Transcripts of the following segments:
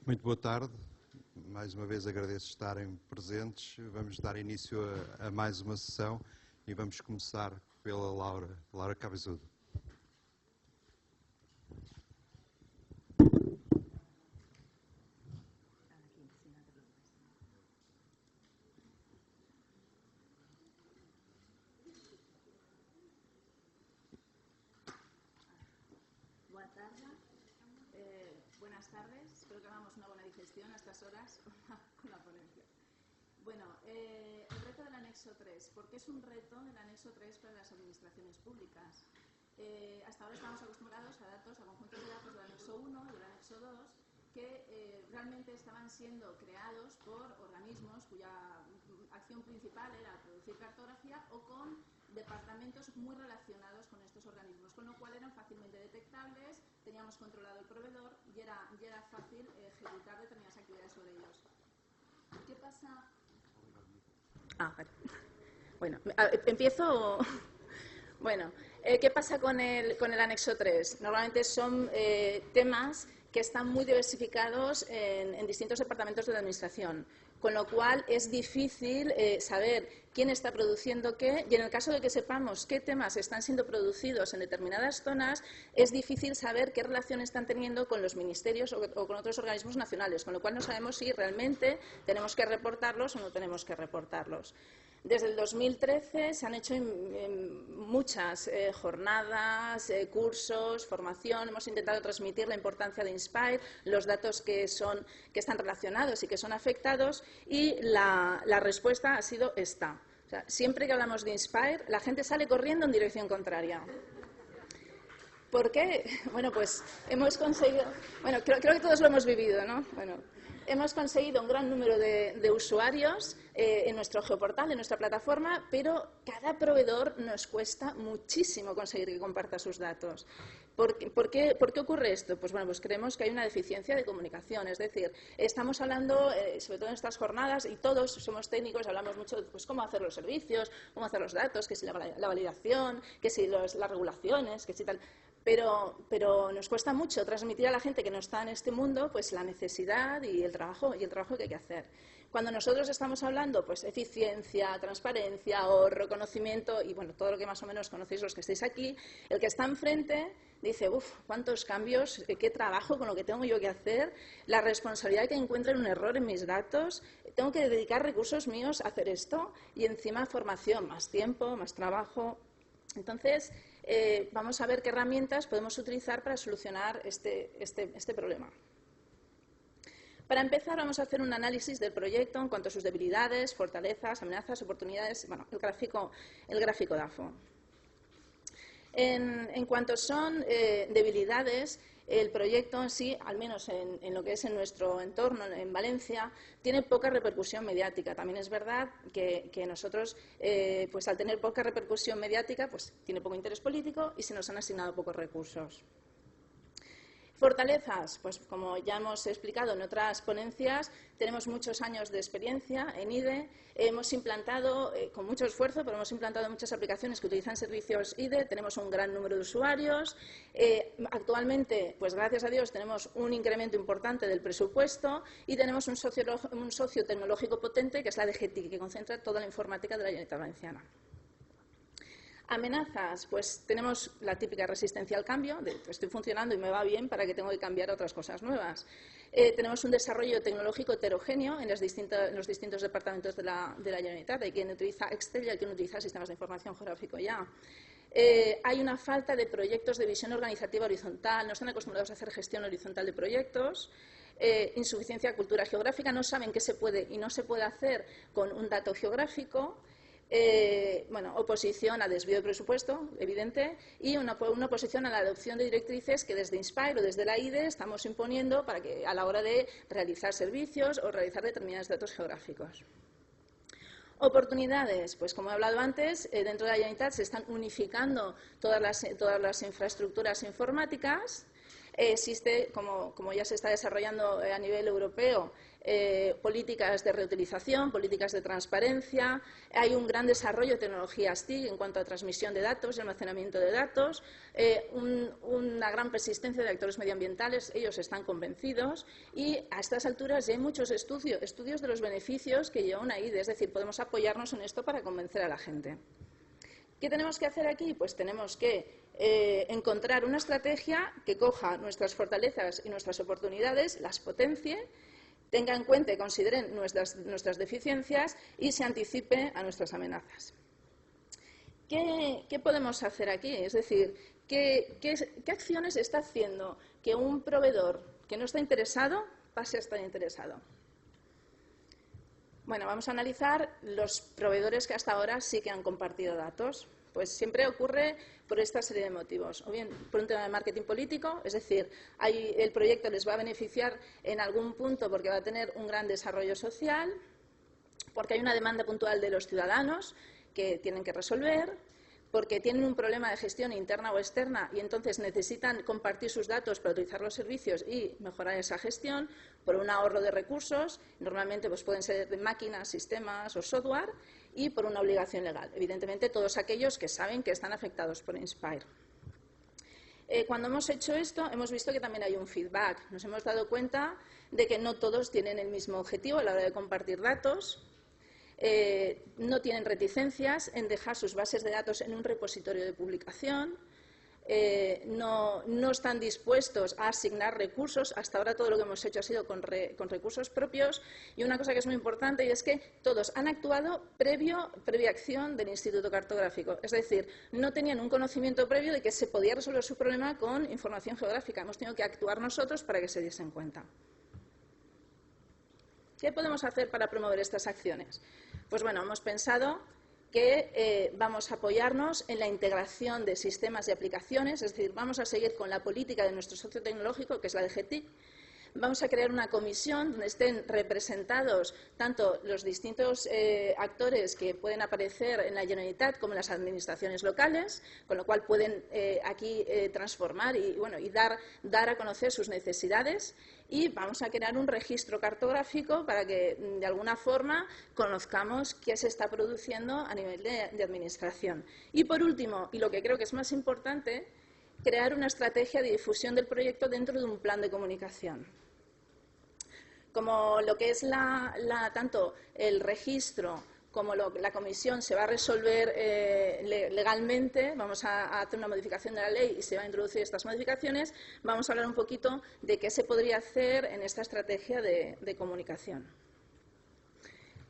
Muito boa tarde. Mais uma vez agradeço estarem presentes. Vamos dar início a mais uma sessão e vamos começar pela Laura Cabezudo. Buenas tardes, espero que hagamos una buena digestión a estas horas con la ponencia. Bueno, el reto del anexo 3. ¿Por qué es un reto el anexo 3 para las administraciones públicas? Hasta ahora estamos acostumbrados a datos, a conjuntos de datos del anexo 1 y del anexo 2 que realmente estaban siendo creados por organismos cuya acción principal era producir cartografía o con departamentos muy relacionados con estos organismos, con lo cual eran fácilmente detectables, teníamos controlado el proveedor y era fácil ejecutar determinadas actividades sobre ellos. ¿Qué pasa? Vale. Bueno, empiezo. Bueno, ¿qué pasa con el anexo 3? Normalmente son temas que están muy diversificados en distintos departamentos de la administración, con lo cual es difícil saber quién está produciendo qué, y en el caso de que sepamos qué temas están siendo producidos en determinadas zonas, es difícil saber qué relación están teniendo con los ministerios o con otros organismos nacionales, con lo cual no sabemos si realmente tenemos que reportarlos o no tenemos que reportarlos. Desde el 2013 se han hecho muchas jornadas, cursos, formación. Hemos intentado transmitir la importancia de INSPIRE, los datos que están relacionados y que son afectados, y la respuesta ha sido esta. O sea, siempre que hablamos de INSPIRE, la gente sale corriendo en dirección contraria. ¿Por qué? Bueno, pues hemos conseguido... Bueno, creo que todos lo hemos vivido, ¿no? Bueno, hemos conseguido un gran número de usuarios en nuestro geoportal, en nuestra plataforma, pero cada proveedor nos cuesta muchísimo conseguir que comparta sus datos. ¿Por qué ocurre esto? Pues bueno, pues creemos que hay una deficiencia de comunicación, es decir, estamos hablando, sobre todo en estas jornadas, y todos somos técnicos, hablamos mucho de pues, cómo hacer los servicios, cómo hacer los datos, que si la validación, que si las regulaciones, que si tal... Pero nos cuesta mucho transmitir a la gente que no está en este mundo pues la necesidad y el trabajo que hay que hacer. Cuando nosotros estamos hablando pues eficiencia, transparencia, ahorro, conocimiento y bueno, todo lo que más o menos conocéis los que estáis aquí, el que está enfrente dice, cuántos cambios, qué trabajo con lo que tengo yo que hacer, la responsabilidad de que encuentren un error en mis datos, tengo que dedicar recursos míos a hacer esto y encima formación, más tiempo, más trabajo. Entonces, vamos a ver qué herramientas podemos utilizar para solucionar este problema. Para empezar, vamos a hacer un análisis del proyecto en cuanto a sus debilidades, fortalezas, amenazas, oportunidades, bueno, el gráfico DAFO. En cuanto son debilidades, el proyecto en sí, al menos en lo que es en nuestro entorno, en Valencia, tiene poca repercusión mediática. También es verdad que nosotros, pues al tener poca repercusión mediática, pues tiene poco interés político y se nos han asignado pocos recursos. Fortalezas, pues como ya hemos explicado en otras ponencias, tenemos muchos años de experiencia en IDE, hemos implantado, con mucho esfuerzo, pero hemos implantado muchas aplicaciones que utilizan servicios IDE, tenemos un gran número de usuarios, actualmente, pues gracias a Dios, tenemos un incremento importante del presupuesto y tenemos un socio tecnológico potente que es la DGTIC, que concentra toda la informática de la Generalitat Valenciana. Amenazas, pues tenemos la típica resistencia al cambio, de estoy funcionando y me va bien, para que tengo que cambiar a otras cosas nuevas. Tenemos un desarrollo tecnológico heterogéneo en los distintos departamentos de la Generalitat. Hay quien utiliza Excel y hay quien utiliza sistemas de información geográfico ya. Hay una falta de proyectos de visión organizativa horizontal, no están acostumbrados a hacer gestión horizontal de proyectos. Insuficiencia de cultura geográfica, no saben qué se puede y no se puede hacer con un dato geográfico. Bueno, oposición a desvío de presupuesto, evidente, y una oposición a la adopción de directrices que desde INSPIRE o desde la IDE estamos imponiendo para que a la hora de realizar servicios o realizar determinados datos geográficos. Oportunidades, pues como he hablado antes, dentro de la Generalitat se están unificando todas las infraestructuras informáticas. Existe, como ya se está desarrollando a nivel europeo, políticas de reutilización, políticas de transparencia. Hay un gran desarrollo de tecnologías TIC en cuanto a transmisión de datos y almacenamiento de datos, una gran persistencia de actores medioambientales, ellos están convencidos, y a estas alturas ya hay muchos estudios de los beneficios que llevan ahí, es decir, podemos apoyarnos en esto para convencer a la gente. ¿Qué tenemos que hacer aquí? Pues tenemos que encontrar una estrategia que coja nuestras fortalezas y nuestras oportunidades, las potencie, tenga en cuenta y considere nuestras deficiencias y se anticipe a nuestras amenazas. ¿Qué podemos hacer aquí? Es decir, ¿qué acciones está haciendo que un proveedor que no está interesado pase a estar interesado? Bueno, vamos a analizar los proveedores que hasta ahora sí que han compartido datos. Pues siempre ocurre por esta serie de motivos. O bien por un tema de marketing político, es decir, el proyecto les va a beneficiar en algún punto porque va a tener un gran desarrollo social, porque hay una demanda puntual de los ciudadanos que tienen que resolver, porque tienen un problema de gestión interna o externa y entonces necesitan compartir sus datos para utilizar los servicios y mejorar esa gestión, por un ahorro de recursos, normalmente pues pueden ser de máquinas, sistemas o software, y por una obligación legal. Evidentemente, todos aquellos que saben que están afectados por Inspire. Cuando hemos hecho esto, hemos visto que también hay un feedback. Nos hemos dado cuenta de que no todos tienen el mismo objetivo a la hora de compartir datos. No tienen reticencias en dejar sus bases de datos en un repositorio de publicación, no están dispuestos a asignar recursos. Hasta ahora todo lo que hemos hecho ha sido con recursos propios, y una cosa que es muy importante y es que todos han actuado previa acción del Instituto Cartográfico, es decir, no tenían un conocimiento previo de que se podía resolver su problema con información geográfica. Hemos tenido que actuar nosotros para que se diesen cuenta. ¿Qué podemos hacer para promover estas acciones? Pues bueno, hemos pensado que vamos a apoyarnos en la integración de sistemas y aplicaciones, es decir, vamos a seguir con la política de nuestro socio tecnológico, que es la de GTIC. Vamos a crear una comisión donde estén representados tanto los distintos actores que pueden aparecer en la Generalitat como en las administraciones locales, con lo cual pueden aquí transformar y dar a conocer sus necesidades. Y vamos a crear un registro cartográfico para que, de alguna forma, conozcamos qué se está produciendo a nivel de administración. Y, por último, y lo que creo que es más importante, crear una estrategia de difusión del proyecto dentro de un plan de comunicación. Como lo que es tanto el registro como la comisión se va a resolver legalmente, vamos a hacer una modificación de la ley y se van a introducir estas modificaciones, vamos a hablar un poquito de qué se podría hacer en esta estrategia de comunicación.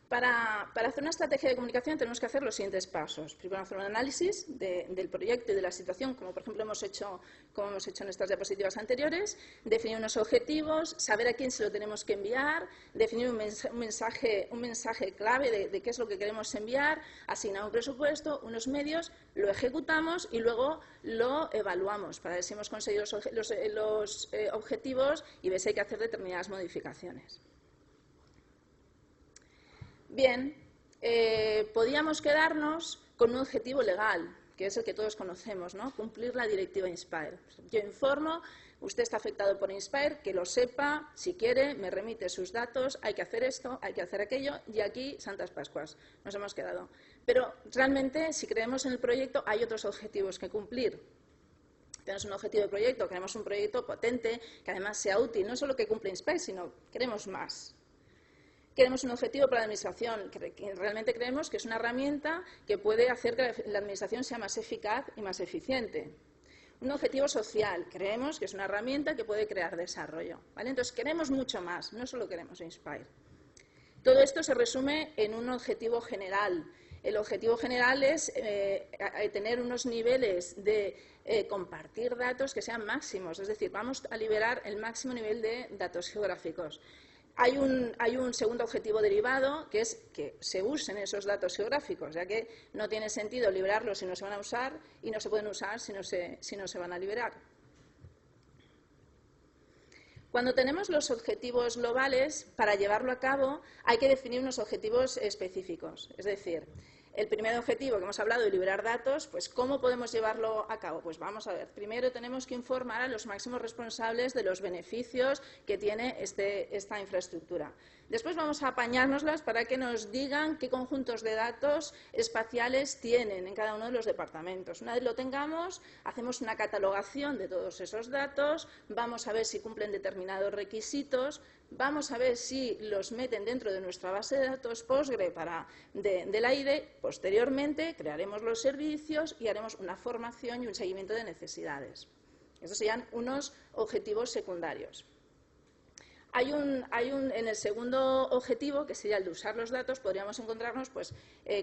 Para hacer una estrategia de comunicación tenemos que hacer los siguientes pasos. Primero, hacer un análisis del proyecto y de la situación, como por ejemplo hemos hecho en estas diapositivas anteriores, definir unos objetivos, saber a quién se lo tenemos que enviar, definir un mensaje clave de qué es lo que queremos enviar, asignar un presupuesto, unos medios, lo ejecutamos y luego lo evaluamos para ver si hemos conseguido los objetivos y ver si hay que hacer determinadas modificaciones. Bien, podíamos quedarnos con un objetivo legal, que es el que todos conocemos, ¿no? Cumplir la directiva Inspire. Yo informo, usted está afectado por Inspire, que lo sepa, si quiere, me remite sus datos, hay que hacer esto, hay que hacer aquello, y aquí Santas Pascuas, nos hemos quedado. Pero realmente, si creemos en el proyecto, hay otros objetivos que cumplir. Tenemos un objetivo de proyecto, queremos un proyecto potente, que además sea útil, no solo que cumpla Inspire, sino queremos más. Queremos un objetivo para la Administración, que realmente creemos que es una herramienta que puede hacer que la Administración sea más eficaz y más eficiente. Un objetivo social, creemos que es una herramienta que puede crear desarrollo, ¿vale? Entonces, queremos mucho más, no solo queremos Inspire. Todo esto se resume en un objetivo general. El objetivo general es tener unos niveles de compartir datos que sean máximos, es decir, vamos a liberar el máximo nivel de datos geográficos. Hay un segundo objetivo derivado, que es que se usen esos datos geográficos, ya que no tiene sentido liberarlos si no se van a usar y no se pueden usar si no se van a liberar. Cuando tenemos los objetivos globales, para llevarlo a cabo hay que definir unos objetivos específicos. Es decir, El primer objetivo que hemos hablado de liberar datos, pues ¿cómo podemos llevarlo a cabo? Pues vamos a ver, primero tenemos que informar a los máximos responsables de los beneficios que tiene esta infraestructura. Después vamos a apañárnoslas para que nos digan qué conjuntos de datos espaciales tienen en cada uno de los departamentos. Una vez lo tengamos, hacemos una catalogación de todos esos datos, vamos a ver si cumplen determinados requisitos, vamos a ver si los meten dentro de nuestra base de datos Postgre de la IDE. Posteriormente crearemos los servicios y haremos una formación y un seguimiento de necesidades. Estos serían unos objetivos secundarios. En el segundo objetivo, que sería el de usar los datos, podríamos encontrarnos pues,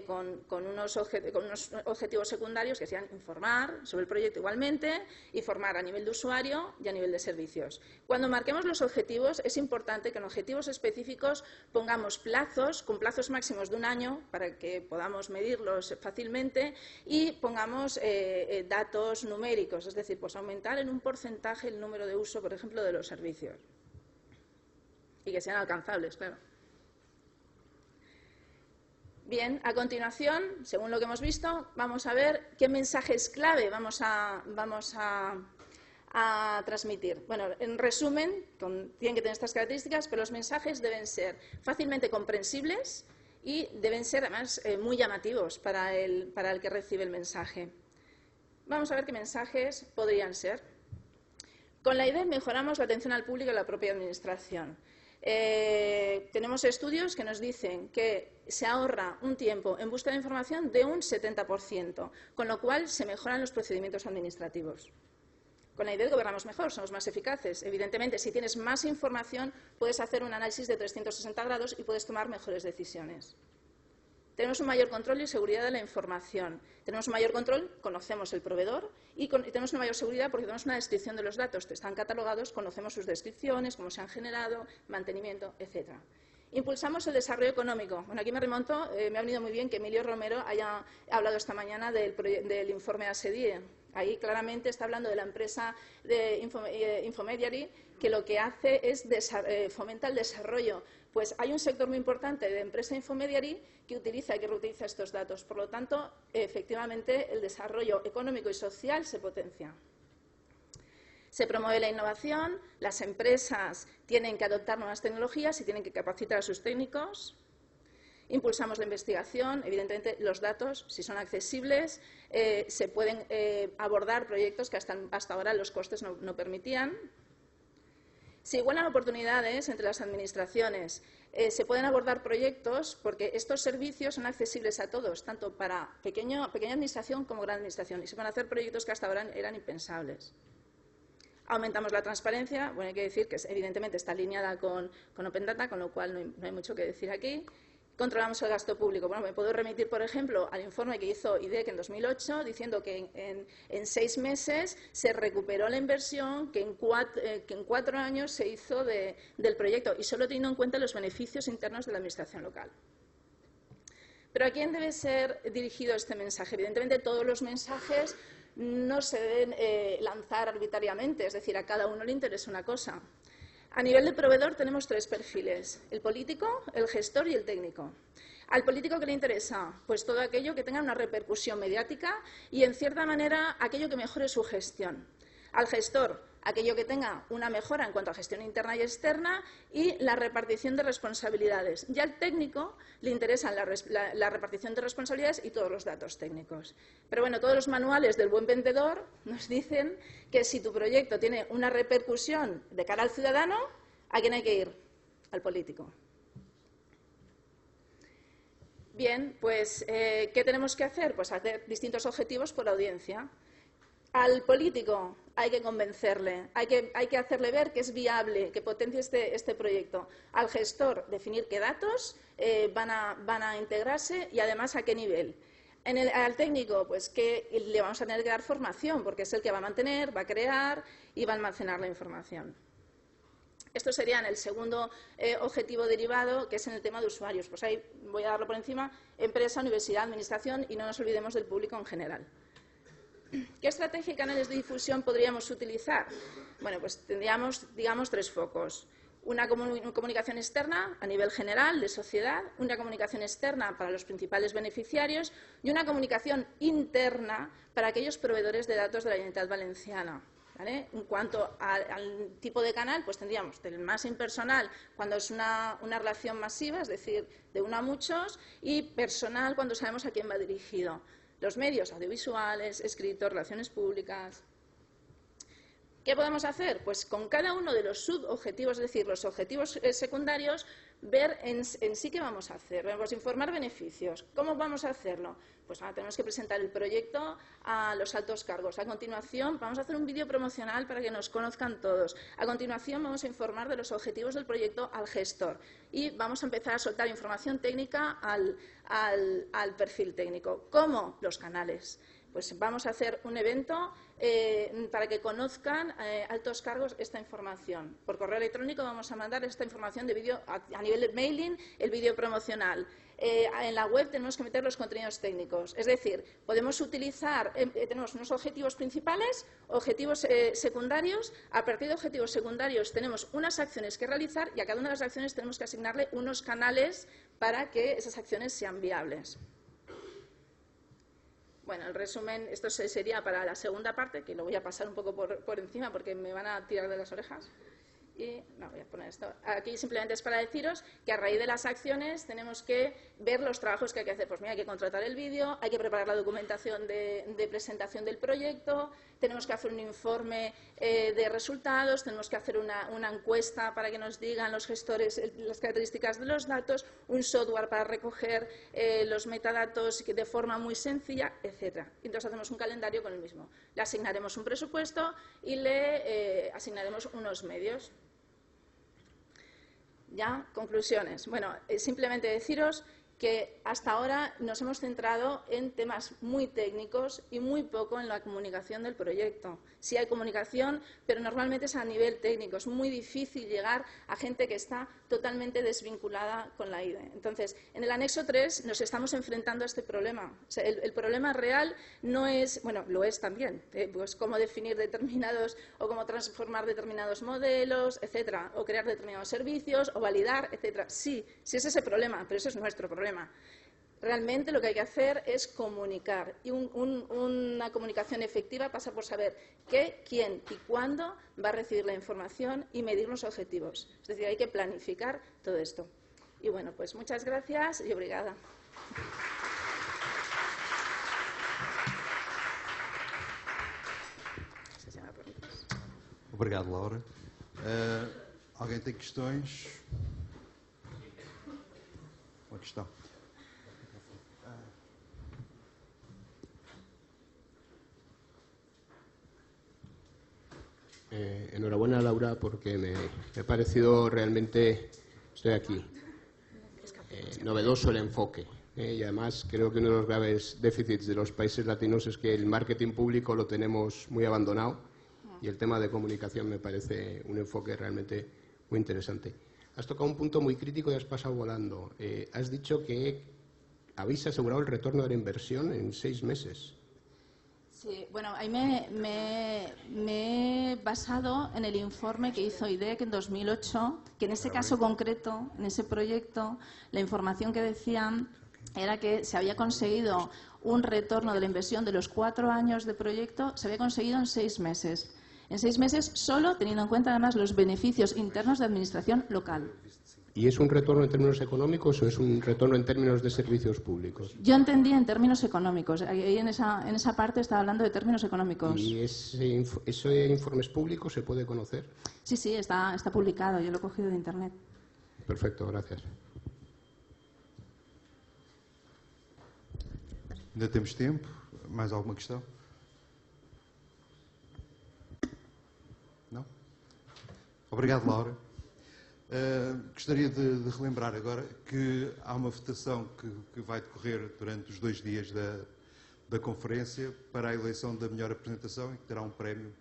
con unos objetivos secundarios que serían informar sobre el proyecto igualmente, informar a nivel de usuario y a nivel de servicios. Cuando marquemos los objetivos, es importante que en objetivos específicos pongamos plazos, con plazos máximos de 1 año, para que podamos medirlos fácilmente, y pongamos datos numéricos, es decir, pues aumentar en un porcentaje el número de uso, por ejemplo, de los servicios. Y que sean alcanzables, claro. Bien, a continuación, según lo que hemos visto, vamos a ver qué mensajes clave vamos a transmitir. Bueno, en resumen, tienen que tener estas características, pero los mensajes deben ser fácilmente comprensibles y deben ser, además, muy llamativos para el que recibe el mensaje. Vamos a ver qué mensajes podrían ser. Con la IDE mejoramos la atención al público y la propia administración. Tenemos estudios que nos dicen que se ahorra un tiempo en búsqueda de información de un 70%, con lo cual se mejoran los procedimientos administrativos. Con la IDE gobernamos mejor, somos más eficaces. Evidentemente, si tienes más información, puedes hacer un análisis de 360 grados y puedes tomar mejores decisiones. Tenemos un mayor control y seguridad de la información. Tenemos un mayor control, conocemos el proveedor y tenemos una mayor seguridad porque tenemos una descripción de los datos. Están catalogados, conocemos sus descripciones, cómo se han generado, mantenimiento, etc. Impulsamos el desarrollo económico. Bueno, aquí me remonto, me ha venido muy bien que Emilio Romero haya hablado esta mañana del informe ASEDIE. Ahí claramente está hablando de la empresa de Infomediary, que lo que hace es fomenta el desarrollo. Pues hay un sector muy importante de empresa Infomediary que utiliza y que reutiliza estos datos. Por lo tanto, efectivamente, el desarrollo económico y social se potencia. Se promueve la innovación, las empresas tienen que adoptar nuevas tecnologías y tienen que capacitar a sus técnicos. Impulsamos la investigación, evidentemente los datos, si son accesibles, se pueden abordar proyectos que hasta ahora los costes no permitían. Se igualan oportunidades entre las administraciones. Se pueden abordar proyectos porque estos servicios son accesibles a todos, tanto para pequeña administración como gran administración, y se van a hacer proyectos que hasta ahora eran impensables. Aumentamos la transparencia. Bueno, hay que decir que evidentemente está alineada con Open Data, con lo cual no hay mucho que decir aquí. Controlamos el gasto público. Bueno, me puedo remitir, por ejemplo, al informe que hizo IDEC en 2008, diciendo que en 6 meses se recuperó la inversión que en 4 años se hizo del proyecto, y solo teniendo en cuenta los beneficios internos de la administración local. Pero ¿a quién debe ser dirigido este mensaje? Evidentemente, todos los mensajes no se deben lanzar arbitrariamente, es decir, a cada uno le interesa una cosa. A nivel de proveedor tenemos 3 perfiles: el político, el gestor y el técnico. Al político, ¿qué le interesa? Pues todo aquello que tenga una repercusión mediática y, en cierta manera, aquello que mejore su gestión. Al gestor, aquello que tenga una mejora en cuanto a gestión interna y externa y la repartición de responsabilidades. Y al técnico le interesan la repartición de responsabilidades y todos los datos técnicos. Pero bueno, todos los manuales del buen vendedor nos dicen que si tu proyecto tiene una repercusión de cara al ciudadano, ¿a quién hay que ir? Al político. Bien, pues, ¿qué tenemos que hacer? Pues hacer distintos objetivos por audiencia. Al político hay que convencerle, hay que hacerle ver que es viable, que potencie este proyecto. Al gestor, definir qué datos van a integrarse y, además, a qué nivel. Al técnico, pues que le vamos a tener que dar formación, porque es el que va a mantener, va a crear y va a almacenar la información. Esto sería en el segundo objetivo derivado, que es en el tema de usuarios. Pues ahí voy a darlo por encima: empresa, universidad, administración, y no nos olvidemos del público en general. ¿Qué estrategia y canales de difusión podríamos utilizar? Bueno, pues tendríamos, digamos, 3 focos. Una comunicación externa a nivel general de sociedad, una comunicación externa para los principales beneficiarios y una comunicación interna para aquellos proveedores de datos de la Generalitat Valenciana. ¿Vale? En cuanto al tipo de canal, pues tendríamos del más impersonal cuando es una relación masiva, es decir, de uno a muchos, y personal cuando sabemos a quién va dirigido. Los medios audiovisuales, escritos, relaciones públicas. ¿Qué podemos hacer? Pues con cada uno de los subobjetivos, es decir, los objetivos secundarios, ver en sí qué vamos a hacer. Vamos a informar beneficios. ¿Cómo vamos a hacerlo? Pues tenemos que presentar el proyecto a los altos cargos. A continuación, vamos a hacer un vídeo promocional para que nos conozcan todos. A continuación, vamos a informar de los objetivos del proyecto al gestor. Y vamos a empezar a soltar información técnica al perfil técnico. ¿Cómo? Los canales. Pues vamos a hacer un evento para que conozcan altos cargos esta información. Por correo electrónico vamos a mandar esta información de vídeo a nivel de mailing, el vídeo promocional. En la web tenemos que meter los contenidos técnicos. Es decir, podemos utilizar, tenemos unos objetivos principales, objetivos secundarios. A partir de objetivos secundarios tenemos unas acciones que realizar y a cada una de las acciones tenemos que asignarle unos canales para que esas acciones sean viables. Bueno, el resumen, esto sería para la segunda parte, que lo voy a pasar un poco por encima porque me van a tirar de las orejas. Y no, voy a poner esto. Aquí simplemente es para deciros que a raíz de las acciones tenemos que ver los trabajos que hay que hacer. Pues mira, hay que contratar el vídeo, hay que preparar la documentación de presentación del proyecto, tenemos que hacer un informe de resultados, tenemos que hacer una encuesta para que nos digan los gestores las características de los datos, un software para recoger los metadatos de forma muy sencilla, etc. Entonces hacemos un calendario con el mismo. Le asignaremos un presupuesto y le asignaremos unos medios. Ya, conclusiones. Bueno, simplemente deciros que hasta ahora nos hemos centrado en temas muy técnicos y muy poco en la comunicación del proyecto. Sí hay comunicación, pero normalmente es a nivel técnico. Es muy difícil llegar a gente que está totalmente desvinculada con la IDE. Entonces, en el anexo 3 nos estamos enfrentando a este problema. O sea, el problema real no es, bueno, lo es también, pues cómo definir determinados o cómo transformar determinados modelos, etcétera, o crear determinados servicios, o validar, etcétera. Sí, sí es ese problema, pero ese es nuestro problema. Realmente lo que hay que hacer es comunicar y una comunicación efectiva pasa por saber qué, quién y cuándo va a recibir la información y medir los objetivos. Es decir, hay que planificar todo esto. Y bueno, pues muchas gracias y obrigada. Obrigado, Laura. Alguém tem questões? Uma questão. Enhorabuena, Laura, porque me ha parecido realmente, estoy aquí, novedoso el enfoque. Y además creo que uno de los graves déficits de los países latinos es que el marketing público lo tenemos muy abandonado y el tema de comunicación me parece un enfoque realmente muy interesante. Has tocado un punto muy crítico y has pasado volando. Has dicho que habéis asegurado el retorno de la inversión en 6 meses. Sí, bueno, ahí me he basado en el informe que hizo IDEC en 2008, que en ese caso concreto, en ese proyecto, la información que decían era que se había conseguido un retorno de la inversión de los 4 años de proyecto, se había conseguido en 6 meses. En 6 meses solo teniendo en cuenta además los beneficios internos de administración local. ¿Y es un retorno en términos económicos o es un retorno en términos de servicios públicos? Yo entendí en términos económicos. Ahí en esa parte estaba hablando de términos económicos. ¿Y ese informe es público? ¿Se puede conocer? Sí, sí, está publicado. Yo lo he cogido de Internet. Perfecto, gracias. Ainda temos tempo. Mais alguma questão? Não? Obrigado, Laura. Gostaria de relembrar agora que há uma votação que vai decorrer durante os 2 dias da conferência para a eleição da melhor apresentação e que terá um prémio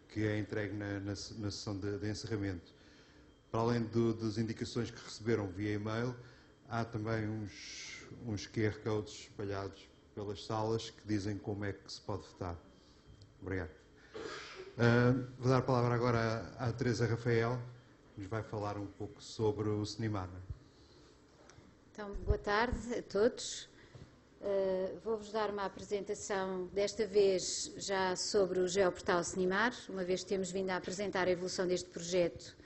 que é entregue na sessão de encerramento. Para além das indicações que receberam via e-mail, há também uns QR codes espalhados pelas salas que dizem como é que se pode votar. Obrigado. Vou dar a palavra agora à Teresa Rafael, nos vai falar um pouco sobre o Snimar. Então, boa tarde a todos. Vou-vos dar uma apresentação, desta vez já sobre o Geoportal Snimar, uma vez que temos vindo a apresentar a evolução deste projeto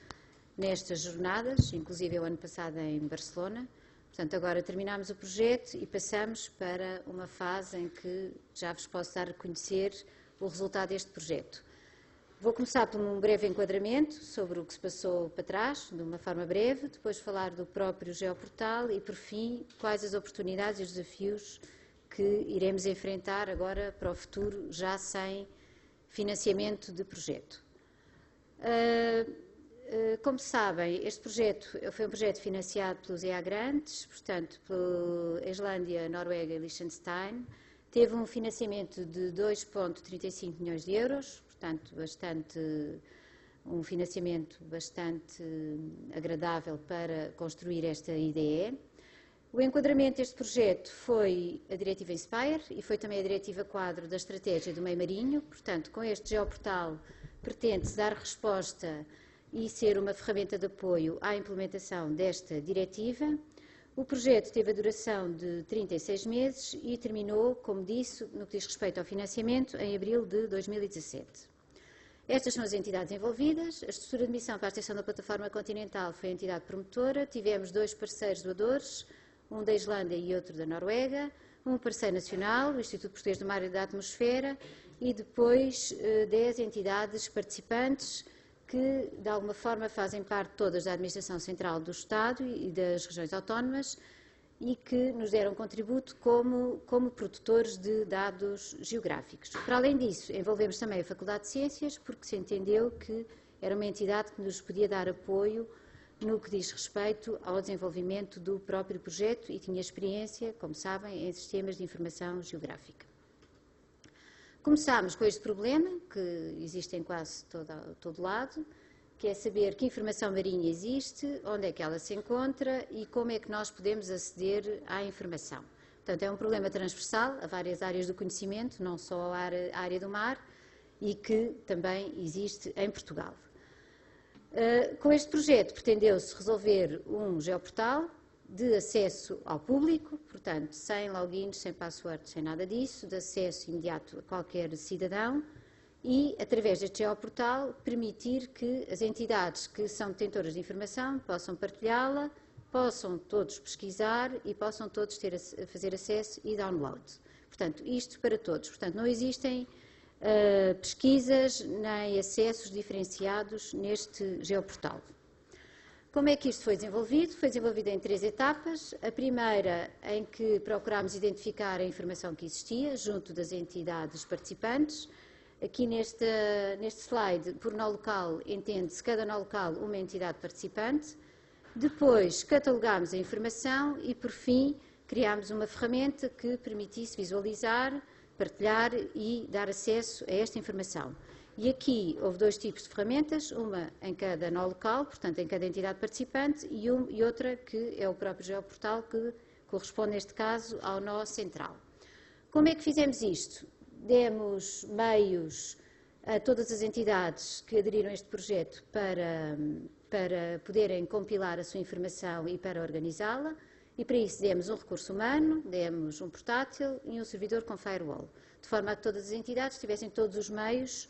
nestas jornadas, inclusive o ano passado em Barcelona. Portanto, agora terminamos o projeto e passamos para uma fase em que já vos posso dar a conhecer o resultado deste projeto. Vou começar por um breve enquadramento sobre o que se passou para trás, de uma forma breve, depois falar do próprio Geoportal e, por fim, quais as oportunidades e os desafios que iremos enfrentar agora para o futuro, já sem financiamento de projeto. Como sabem, este projeto foi um projeto financiado pelos EA Grantes, portanto, pela Islândia, Noruega e Liechtenstein. Teve um financiamento de 2,35 milhões de euros, portanto, um financiamento bastante agradável para construir esta IDE. O enquadramento deste projeto foi a Diretiva Inspire e foi também a Diretiva Quadro da Estratégia do Meio Marinho. Portanto, com este Geoportal pretende-se dar resposta e ser uma ferramenta de apoio à implementação desta diretiva. O projeto teve a duração de 36 meses e terminou, como disse, no que diz respeito ao financiamento, em abril de 2017. Estas são as entidades envolvidas. A estrutura de missão para a extensão da plataforma continental foi a entidade promotora. Tivemos 2 parceiros doadores, um da Islândia e outro da Noruega, um parceiro nacional, o Instituto Português do Mar e da Atmosfera, e depois 10 entidades participantes, que de alguma forma fazem parte todas da Administração Central do Estado e das regiões autónomas e que nos deram contributo como produtores de dados geográficos. Para além disso, envolvemos também a Faculdade de Ciências, porque se entendeu que era uma entidade que nos podia dar apoio no que diz respeito ao desenvolvimento do próprio projeto e tinha experiência, como sabem, em sistemas de informação geográfica. Começámos com este problema, que existe em quase todo lado, que é saber que informação marinha existe, onde é que ela se encontra e como é que nós podemos aceder à informação. Portanto, é um problema transversal a várias áreas do conhecimento, não só a área do mar, e que também existe em Portugal. Com este projeto pretendeu-se resolver um geoportal de acesso ao público, portanto, sem logins, sem passwords, sem nada disso, de acesso imediato a qualquer cidadão e, através deste geoportal, permitir que as entidades que são detentoras de informação possam partilhá-la, possam todos pesquisar e possam todos fazer acesso e download. Portanto, isto para todos. Portanto, não existem pesquisas nem acessos diferenciados neste geoportal. Como é que isto foi desenvolvido? Foi desenvolvido em 3 etapas. A primeira, em que procurámos identificar a informação que existia junto das entidades participantes. Aqui neste slide, por nó local, entende-se cada nó local uma entidade participante. Depois, catalogámos a informação e, por fim, criámos uma ferramenta que permitisse visualizar, partilhar e dar acesso a esta informação. E aqui houve 2 tipos de ferramentas, uma em cada nó local, portanto em cada entidade participante, e outra que é o próprio geoportal, que corresponde neste caso ao nó central. Como é que fizemos isto? Demos meios a todas as entidades que aderiram a este projeto para poderem compilar a sua informação e para organizá-la, e para isso demos um recurso humano, demos um portátil e um servidor com firewall, de forma a que todas as entidades tivessem todos os meios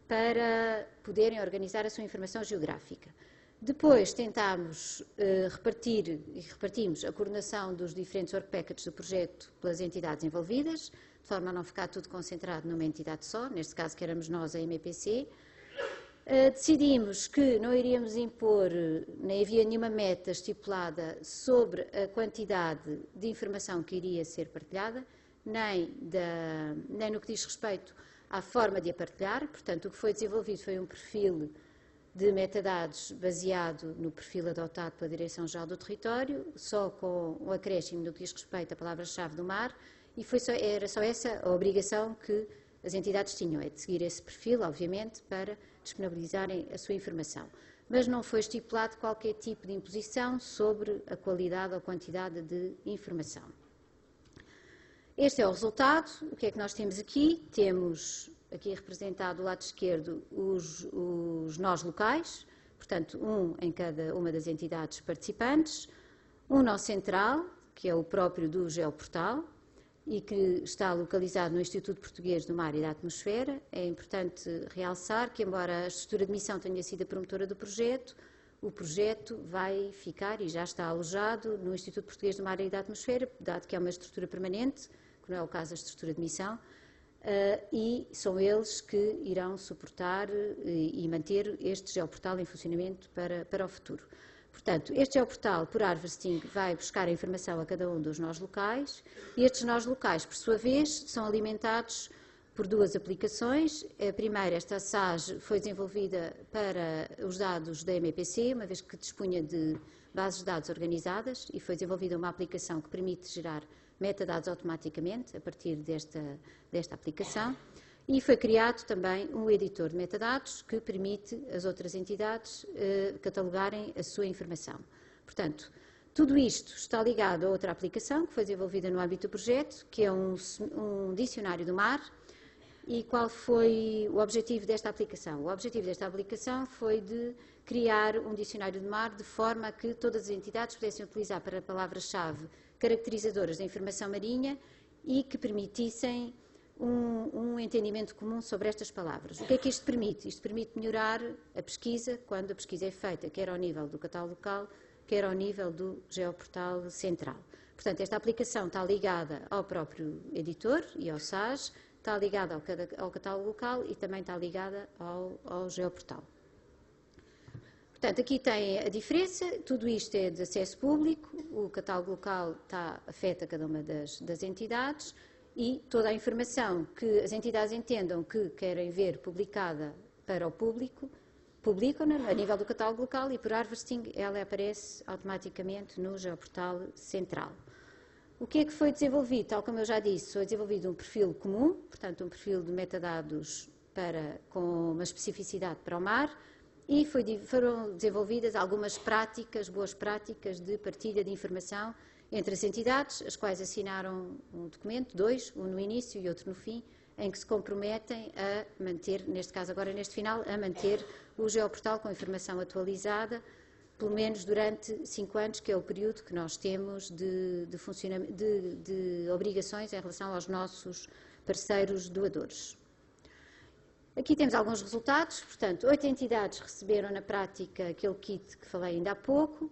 para poderem organizar a sua informação geográfica. Depois tentámos repartimos a coordenação dos diferentes work packages do projeto pelas entidades envolvidas, de forma a não ficar tudo concentrado numa entidade só, neste caso que éramos nós, a MEPC. Decidimos que não iríamos impor, nem havia nenhuma meta estipulada sobre a quantidade de informação que iria ser partilhada, nem no que diz respeito à forma de a partilhar. Portanto, o que foi desenvolvido foi um perfil de metadados baseado no perfil adotado pela Direção-Geral do Território, só com um acréscimo no que diz respeito à palavra-chave do mar, e era só essa a obrigação que as entidades tinham, é de seguir esse perfil, obviamente, para disponibilizarem a sua informação. Mas não foi estipulado qualquer tipo de imposição sobre a qualidade ou quantidade de informação. Este é o resultado. O que é que nós temos aqui? Temos aqui representado do lado esquerdo os nós locais, portanto, um em cada uma das entidades participantes, um nó central, que é o próprio do Geoportal, e que está localizado no Instituto Português do Mar e da Atmosfera. É importante realçar que, embora a estrutura de missão tenha sido a promotora do projeto, o projeto vai ficar e já está alojado no Instituto Português do Mar e da Atmosfera, dado que é uma estrutura permanente, que não é o caso da estrutura de missão, e são eles que irão suportar e manter este geoportal em funcionamento para o futuro. Portanto, este geoportal, por harvesting, vai buscar a informação a cada um dos nós locais, e estes nós locais, por sua vez, são alimentados por duas aplicações. A primeira, esta SAS, foi desenvolvida para os dados da MEPC, uma vez que dispunha de bases de dados organizadas, e foi desenvolvida uma aplicação que permite gerar metadados automaticamente a partir desta aplicação. E foi criado também um editor de metadados que permite às outras entidades catalogarem a sua informação. Portanto, tudo isto está ligado a outra aplicação que foi desenvolvida no âmbito do projeto, que é um dicionário do mar. E qual foi o objetivo desta aplicação? O objetivo desta aplicação foi de criar um dicionário do mar de forma a que todas as entidades pudessem utilizar para palavras-chave caracterizadoras da informação marinha e que permitissem um entendimento comum sobre estas palavras. O que é que isto permite? Isto permite melhorar a pesquisa, quando a pesquisa é feita, quer ao nível do catálogo local, quer ao nível do geoportal central. Portanto, esta aplicação está ligada ao próprio editor e ao SAS, está ligada ao catálogo local e também está ligada ao geoportal. Portanto, aqui tem a diferença, tudo isto é de acesso público, o catálogo local afeta cada uma das entidades, e toda a informação que as entidades entendam que querem ver publicada para o público, publicam-na a nível do catálogo local, e por harvesting ela aparece automaticamente no geoportal central. O que é que foi desenvolvido? Tal como eu já disse, foi desenvolvido um perfil comum, portanto um perfil de metadados com uma especificidade para o mar, e foram desenvolvidas algumas boas práticas de partilha de informação entre as entidades, as quais assinaram um documento, dois, um no início e outro no fim, em que se comprometem a manter, neste caso agora neste final, a manter o geoportal com informação atualizada, pelo menos durante 5 anos, que é o período que nós temos de obrigações em relação aos nossos parceiros doadores. Aqui temos alguns resultados, portanto, 8 entidades receberam na prática aquele kit que falei ainda há pouco.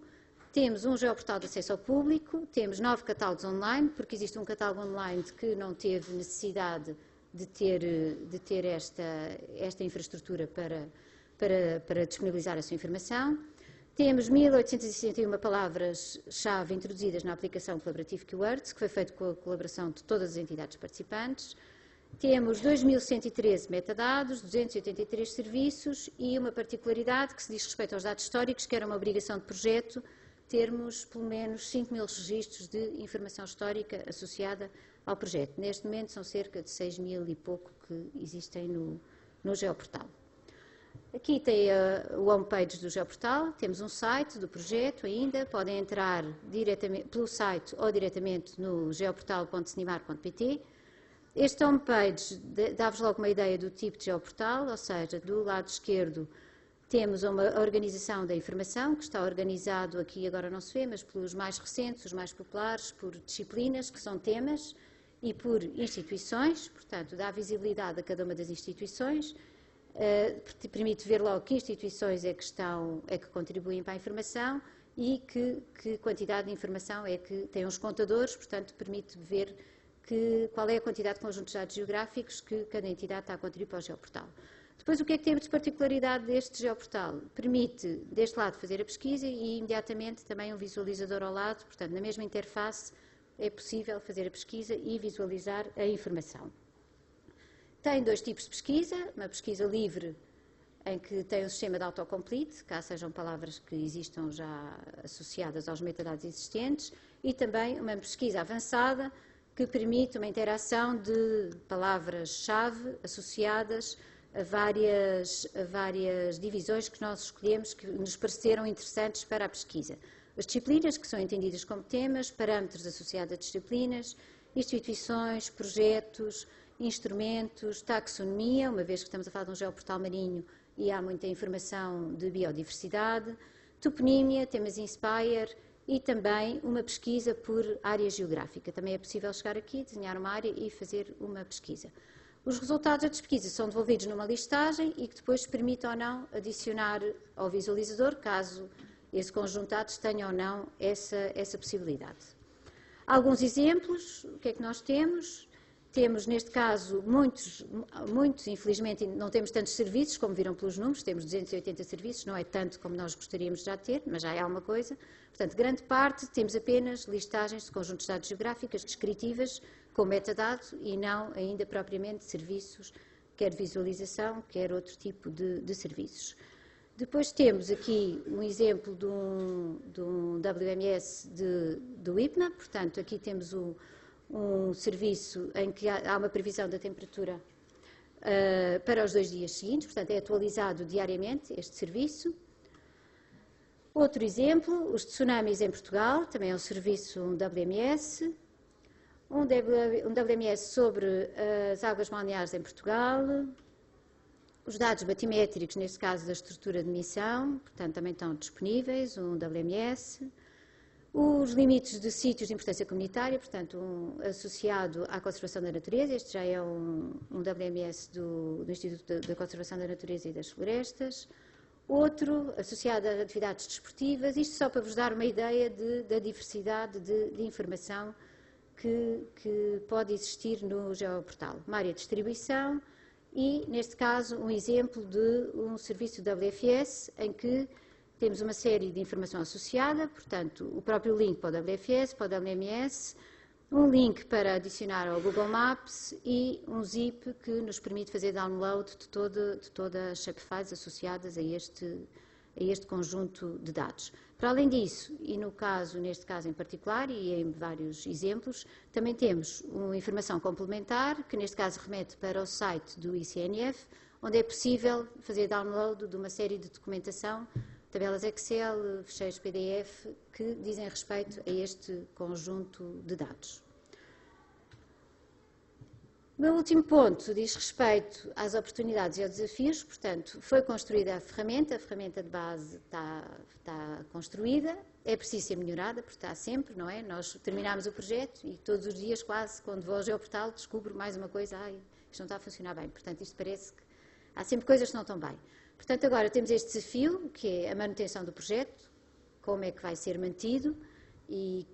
Temos um geoportal de acesso ao público, temos 9 catálogos online, porque existe um catálogo online que não teve necessidade de ter esta infraestrutura para disponibilizar a sua informação. Temos 1.861 palavras-chave introduzidas na aplicação Collaborative Keywords, que foi feito com a colaboração de todas as entidades participantes. Temos 2.113 metadados, 283 serviços e uma particularidade que se diz respeito aos dados históricos, que era uma obrigação de projeto, termos pelo menos 5.000 registros de informação histórica associada ao projeto. Neste momento são cerca de 6.000 e pouco que existem no geoportal. Aqui tem o homepage do geoportal, temos um site do projeto ainda, podem entrar diretamente pelo site ou diretamente no geoportal.snimar.pt. Este homepage dá-vos logo uma ideia do tipo de geoportal, ou seja, do lado esquerdo temos uma organização da informação, que está organizado aqui, agora não se vê, mas pelos mais recentes, os mais populares, por disciplinas, que são temas, e por instituições, portanto, dá visibilidade a cada uma das instituições, permite ver logo que instituições é que contribuem para a informação e que quantidade de informação é que têm os contadores, portanto, permite ver qual é a quantidade de conjuntos de dados geográficos que cada entidade está a contribuir para o geoportal. Depois, o que é que temos de particularidade deste geoportal? Permite, deste lado, fazer a pesquisa e, imediatamente, também um visualizador ao lado, portanto, na mesma interface é possível fazer a pesquisa e visualizar a informação. Tem 2 tipos de pesquisa, uma pesquisa livre, em que tem um sistema de autocomplete, caso sejam palavras que existam já associadas aos metadados existentes, e também uma pesquisa avançada, que permite uma interação de palavras-chave associadas a várias divisões que nós escolhemos, que nos pareceram interessantes para a pesquisa. As disciplinas, que são entendidas como temas, parâmetros associados a disciplinas, instituições, projetos, instrumentos, taxonomia, uma vez que estamos a falar de um geoportal marinho, e há muita informação de biodiversidade, toponímia, temas Inspire e também uma pesquisa por área geográfica. Também é possível chegar aqui, desenhar uma área e fazer uma pesquisa. Os resultados da pesquisa são devolvidos numa listagem e que depois permite ou não adicionar ao visualizador, caso esse conjunto de dados tenha ou não essa possibilidade. Alguns exemplos, o que é que nós temos? Temos, neste caso, muitos, infelizmente, não temos tantos serviços, como viram pelos números, temos 280 serviços, não é tanto como nós gostaríamos de já ter, mas já é alguma coisa. Portanto, grande parte, temos apenas listagens de conjuntos de dados geográficos descritivas, com metadado, e não ainda propriamente serviços, quer de visualização, quer outro tipo de serviços. Depois temos aqui um exemplo de um WMS do IPMA, portanto, aqui temos um serviço em que há uma previsão da temperatura para os 2 dias seguintes, portanto, é atualizado diariamente este serviço. Outro exemplo, os tsunamis em Portugal, também é um serviço, um WMS. Um WMS sobre as águas balneares em Portugal. Os dados batimétricos, neste caso da estrutura de emissão, portanto, também estão disponíveis, um WMS. Os limites de sítios de importância comunitária, portanto, associado à conservação da natureza, este já é um WMS do Instituto da Conservação da Natureza e das Florestas. Outro, associado a atividades desportivas, isto só para vos dar uma ideia da diversidade de informação que pode existir no geoportal. Uma área de distribuição e, neste caso, um exemplo de um serviço WFS em que temos uma série de informação associada, portanto, o próprio link para o WFS, para o WMS, um link para adicionar ao Google Maps e um zip que nos permite fazer download de todas as shapefiles associadas a este conjunto de dados. Para além disso, e neste caso em particular, e em vários exemplos, também temos uma informação complementar, que neste caso remete para o site do ICNF, onde é possível fazer download de uma série de documentação, tabelas Excel, ficheiros PDF, que dizem respeito a este conjunto de dados. O meu último ponto diz respeito às oportunidades e aos desafios, portanto, foi construída a ferramenta de base está construída, é preciso ser melhorada, porque está sempre, não é? Nós terminamos o projeto e todos os dias, quase, quando vou ao geoportal, descubro mais uma coisa, isto não está a funcionar bem, portanto, isto parece que há sempre coisas que não estão bem. Portanto, agora temos este desafio, que é a manutenção do projeto, como é que vai ser mantido, e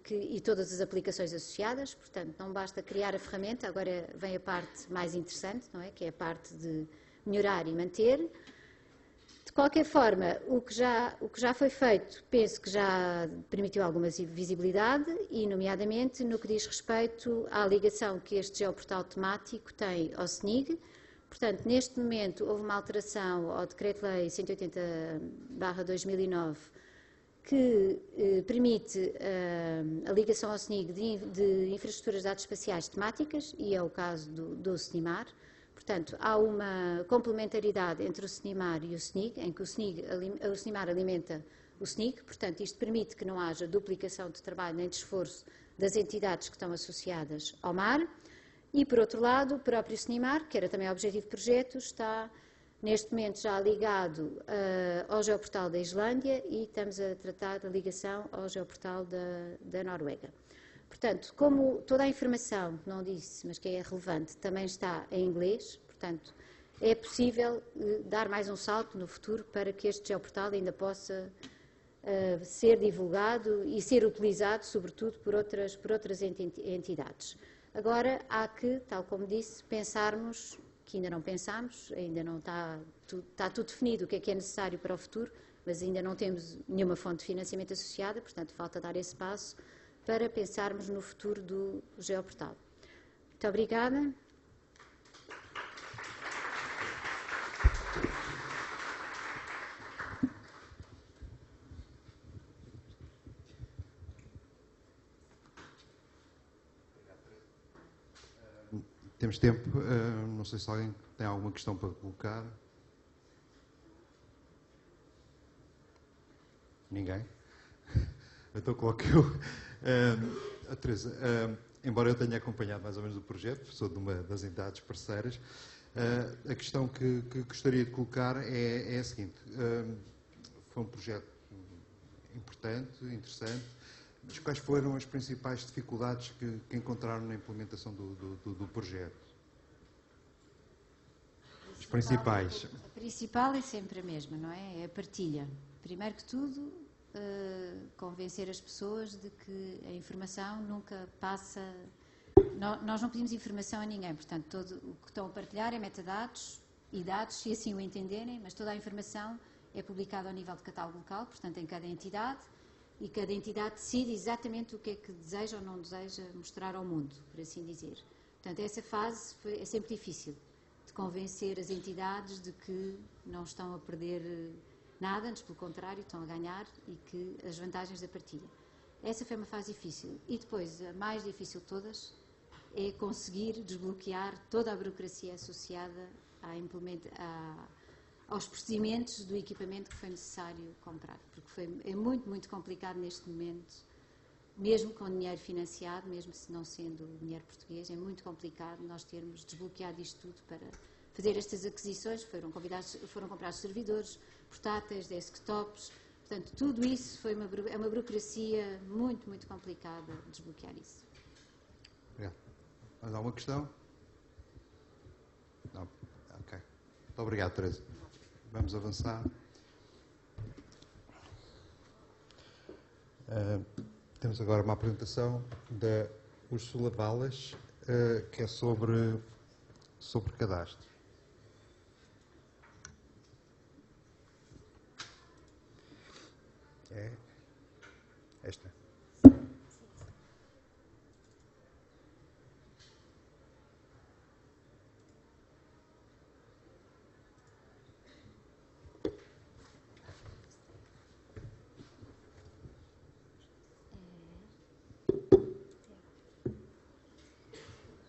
todas as aplicações associadas, portanto, não basta criar a ferramenta, agora vem a parte mais interessante, não é? Que é a parte de melhorar e manter. De qualquer forma, o que já foi feito, penso que já permitiu alguma visibilidade, e nomeadamente no que diz respeito à ligação que este geoportal temático tem ao SNIG. Portanto, neste momento houve uma alteração ao Decreto-Lei 180/2009, que permite a ligação ao SNIG de infraestruturas de dados espaciais temáticas, e é o caso do SNIMAR. Portanto, há uma complementaridade entre o SNIMAR e o SNIG, em que o SNIMAR alimenta o SNIG, portanto, isto permite que não haja duplicação de trabalho nem de esforço das entidades que estão associadas ao mar. E, por outro lado, o próprio SNIMAR, que era também o objetivo de projeto, está neste momento já ligado ao geoportal da Islândia, e estamos a tratar da ligação ao geoportal da Noruega. Portanto, como toda a informação, não disse, mas que é relevante, também está em inglês, portanto, é possível dar mais um salto no futuro para que este geoportal ainda possa ser divulgado e ser utilizado, sobretudo, por outras entidades. Agora, há que, tal como disse, pensarmos, que ainda não pensámos, ainda não está tudo definido o que é necessário para o futuro, mas ainda não temos nenhuma fonte de financiamento associada, portanto, falta dar esse passo para pensarmos no futuro do geoportal. Muito obrigada. Temos tempo, não sei se alguém tem alguma questão para colocar. Ninguém? Então coloco eu. Teresa, embora eu tenha acompanhado mais ou menos o projeto, sou de uma das entidades parceiras, a questão que gostaria de colocar é a seguinte. Foi um projeto importante, interessante, mas quais foram as principais dificuldades que encontraram na implementação do projeto? As principais. A principal é sempre a mesma, não é? É a partilha. Primeiro que tudo, convencer as pessoas de que a informação nunca passa... Nós não pedimos informação a ninguém, portanto, todo o que estão a partilhar é metadados e dados, se assim o entenderem, mas toda a informação é publicada ao nível de catálogo local, portanto, em cada entidade, e cada entidade decide exatamente o que é que deseja ou não deseja mostrar ao mundo, por assim dizer. Portanto, essa fase é sempre difícil, de convencer as entidades de que não estão a perder nada, antes pelo contrário, estão a ganhar, e que as vantagens da partilha. Essa foi uma fase difícil. E depois, a mais difícil de todas, é conseguir desbloquear toda a burocracia associada aos procedimentos do equipamento que foi necessário comprar. Porque é muito, muito complicado neste momento, mesmo com dinheiro financiado, mesmo se não sendo dinheiro português, é muito complicado nós termos desbloqueado isto tudo para fazer estas aquisições. Foram comprados servidores, portáteis, desktops, portanto, tudo isso é uma burocracia muito, muito complicada de desbloquear isso. Obrigado. Mais alguma questão? Não? Ok. Muito obrigado, Teresa. Vamos avançar. Temos agora uma apresentação da Úrsula Balas, que é sobre cadastro. É esta.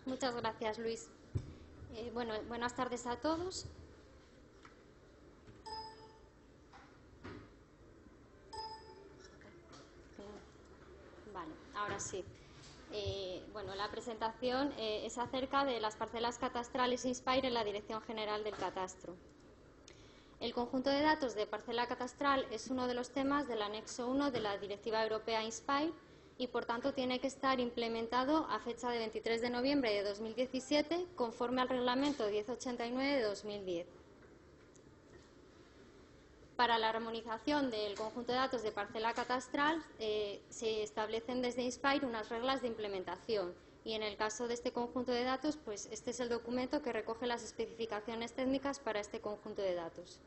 Muchas gracias, Luis. Buenas tardes a todos. Vale, ahora sí. La presentación es acerca de las parcelas catastrales Inspire en la Dirección General del Catastro. El conjunto de datos de parcela catastral es uno de los temas del anexo 1 de la Directiva Europea Inspire y, por tanto, tiene que estar implementado a fecha de 23 de noviembre de 2017, conforme al Reglamento 1089 de 2010. Para la armonización del conjunto de datos de parcela catastral se establecen desde Inspire unas reglas de implementación, y en el caso de este conjunto de datos, pues este es el documento que recoge las especificaciones técnicas para este conjunto de datos.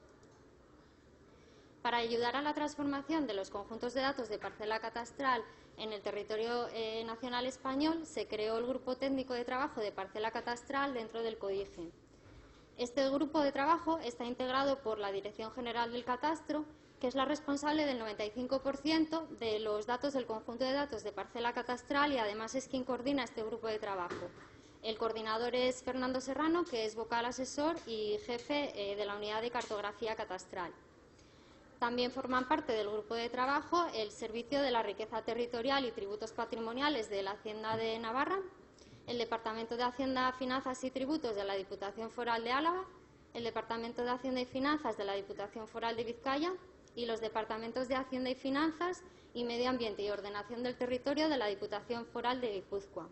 Para ayudar a la transformación de los conjuntos de datos de parcela catastral en el territorio nacional español, se creó el Grupo Técnico de Trabajo de Parcela Catastral dentro del CODIGE. Este grupo de trabajo está integrado por la Dirección General del Catastro, que es la responsable del 95% de los datos del conjunto de datos de parcela catastral, y además es quien coordina este grupo de trabajo. El coordinador es Fernando Serrano, que es vocal asesor y jefe de la unidad de cartografía catastral. También forman parte del grupo de trabajo el Servicio de la Riqueza Territorial y Tributos Patrimoniales de la Hacienda de Navarra, el Departamento de Hacienda, Finanzas y Tributos de la Diputación Foral de Álava, el Departamento de Hacienda y Finanzas de la Diputación Foral de Vizcaya y los Departamentos de Hacienda y Finanzas y Medio Ambiente y Ordenación del Territorio de la Diputación Foral de Guipúzcoa.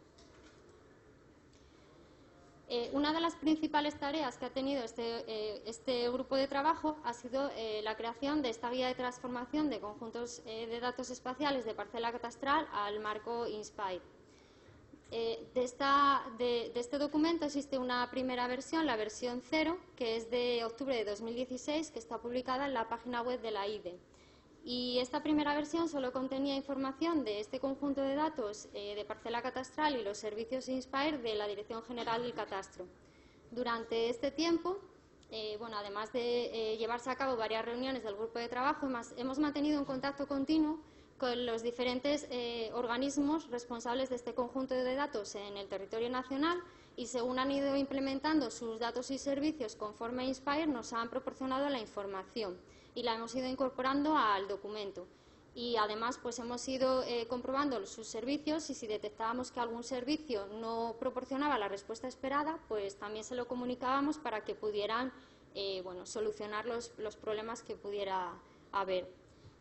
Una de las principales tareas que ha tenido este grupo de trabajo ha sido la creación de esta guía de transformación de conjuntos de datos espaciales de parcela catastral al marco Inspire. De este documento existe una primera versión, la versión 0, que es de octubre de 2016, que está publicada en la página web de la IDE. Y esta primera versión solo contenía información de este conjunto de datos de parcela catastral y los servicios Inspire de la Dirección General del Catastro. Durante este tiempo, además de llevarse a cabo varias reuniones del grupo de trabajo, hemos mantenido un contacto continuo con los diferentes organismos responsables de este conjunto de datos en el territorio nacional, y según han ido implementando sus datos y servicios conforme a Inspire, nos han proporcionado la información y la hemos ido incorporando al documento. y además pues hemos ido comprobando sus servicios y si detectábamos que algún servicio no proporcionaba la respuesta esperada, pues también se lo comunicábamos para que pudieran solucionar los problemas que pudiera haber.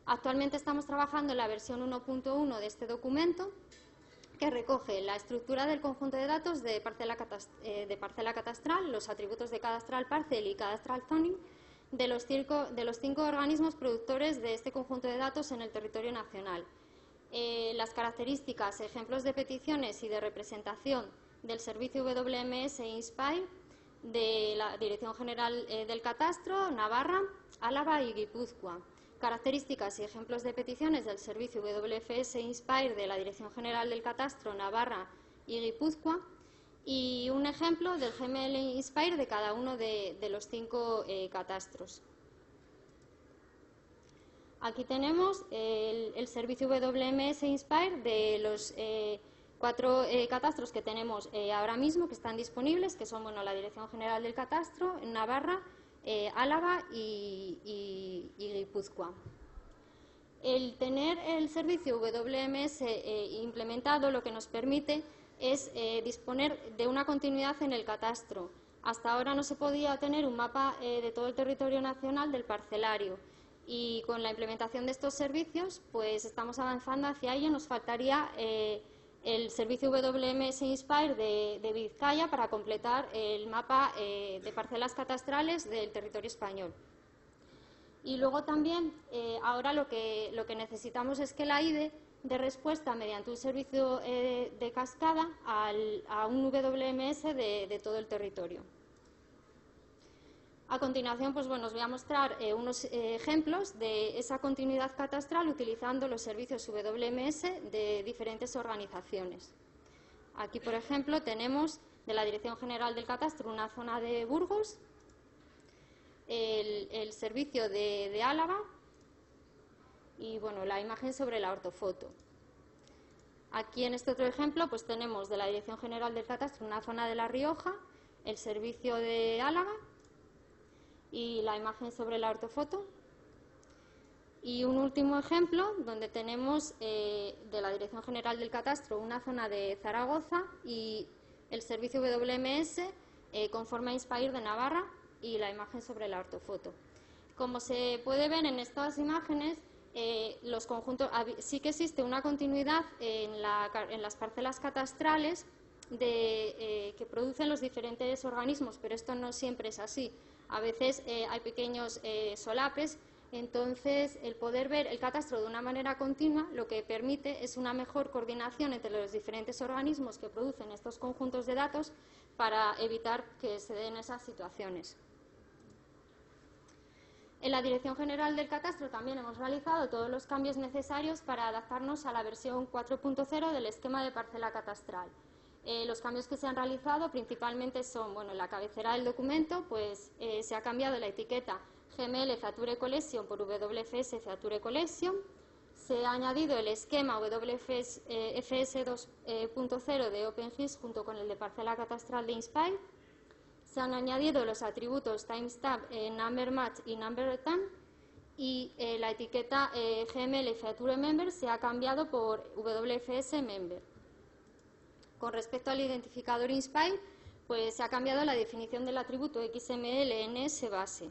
Actualmente estamos trabajando en la versión 1.1 de este documento, que recoge la estructura del conjunto de datos de parcela catastral, los atributos de cadastral parcel y cadastral zoning, de los 5 organismos productores de este conjunto de datos en el territorio nacional. Las características, ejemplos de peticiones y de representación del servicio WMS Inspire de la Dirección General del Catastro, Navarra, Álava y Guipúzcoa. Características y ejemplos de peticiones del servicio WFS Inspire de la Dirección General del Catastro, Navarra y Guipúzcoa. Y un ejemplo del GML Inspire de cada uno de los 5 catastros. Aquí tenemos el servicio WMS Inspire de los 4 catastros que tenemos ahora mismo, que están disponibles, que son la Dirección General del Catastro, Navarra, Álava y Guipúzcoa. El tener el servicio WMS implementado lo que nos permite es disponer de una continuidad en el catastro. Hasta ahora no se podía tener un mapa de todo el territorio nacional del parcelario y con la implementación de estos servicios pues estamos avanzando hacia ello. Nos faltaría el servicio WMS Inspire de Vizcaya para completar el mapa de parcelas catastrales del territorio español. Y luego también ahora lo que necesitamos es que la IDE de respuesta mediante un servicio de cascada a un WMS de todo el territorio. A continuación, pues os voy a mostrar unos ejemplos de esa continuidad catastral utilizando los servicios WMS de diferentes organizaciones. Aquí, por ejemplo, tenemos de la Dirección General del Catastro una zona de Burgos, el servicio de Álava y la imagen sobre la ortofoto. Aquí en este otro ejemplo pues tenemos de la Dirección General del Catastro una zona de La Rioja, el servicio de Álava y la imagen sobre la ortofoto. Y un último ejemplo donde tenemos de la Dirección General del Catastro una zona de Zaragoza y el servicio WMS con forma Inspire de Navarra y la imagen sobre la ortofoto. Como se puede ver en estas imágenes, los conjuntos, sí que existe una continuidad en las parcelas catastrales que producen los diferentes organismos, pero esto no siempre es así. A veces hay pequeños solapes, entonces el poder ver el catastro de una manera continua lo que permite es una mejor coordinación entre los diferentes organismos que producen estos conjuntos de datos para evitar que se den esas situaciones. En la Dirección General del Catastro también hemos realizado todos los cambios necesarios para adaptarnos a la versión 4.0 del esquema de parcela catastral. Los cambios que se han realizado principalmente son, en la cabecera del documento pues se ha cambiado la etiqueta GML Feature Collection por WFS Feature Collection, se ha añadido el esquema WFS 2.0 de OpenGIS junto con el de parcela catastral de Inspire. Se han añadido los atributos timestamp, number match y number return y la etiqueta GML Feature Member se ha cambiado por WFS Member. Con respecto al identificador Inspire, pues se ha cambiado la definición del atributo XML NS base.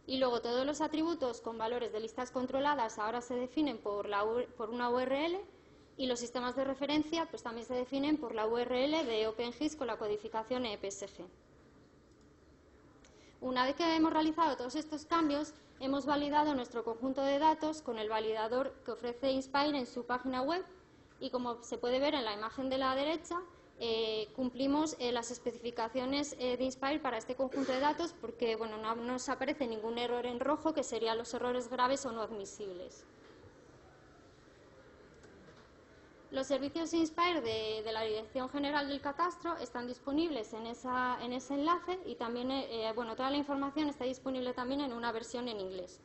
Y luego todos los atributos con valores de listas controladas ahora se definen por una URL y los sistemas de referencia pues también se definen por la URL de OpenGIS con la codificación EPSG. Una vez que hemos realizado todos estos cambios, hemos validado nuestro conjunto de datos con el validador que ofrece Inspire en su página web y como se puede ver en la imagen de la derecha, cumplimos las especificaciones de Inspire para este conjunto de datos porque no nos aparece ningún error en rojo que serían los errores graves o no admisibles. Los servicios Inspire de la Dirección General del Catastro están disponibles en ese enlace y también toda la información está disponible también en una versión en inglés.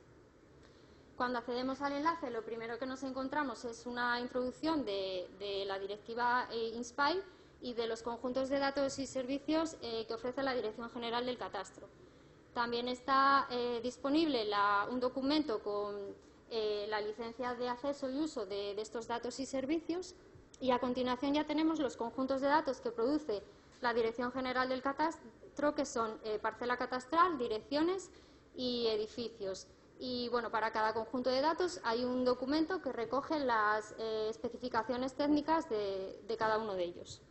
Cuando accedemos al enlace, lo primero que nos encontramos es una introducción de la directiva Inspire y de los conjuntos de datos y servicios que ofrece la Dirección General del Catastro. También está disponible un documento con la licencia de acceso y uso de estos datos y servicios, y a continuación ya tenemos los conjuntos de datos que produce la Dirección General del Catastro, que son parcela catastral, direcciones y edificios. Y bueno, para cada conjunto de datos hay un documento que recoge las especificaciones técnicas de cada uno de ellos.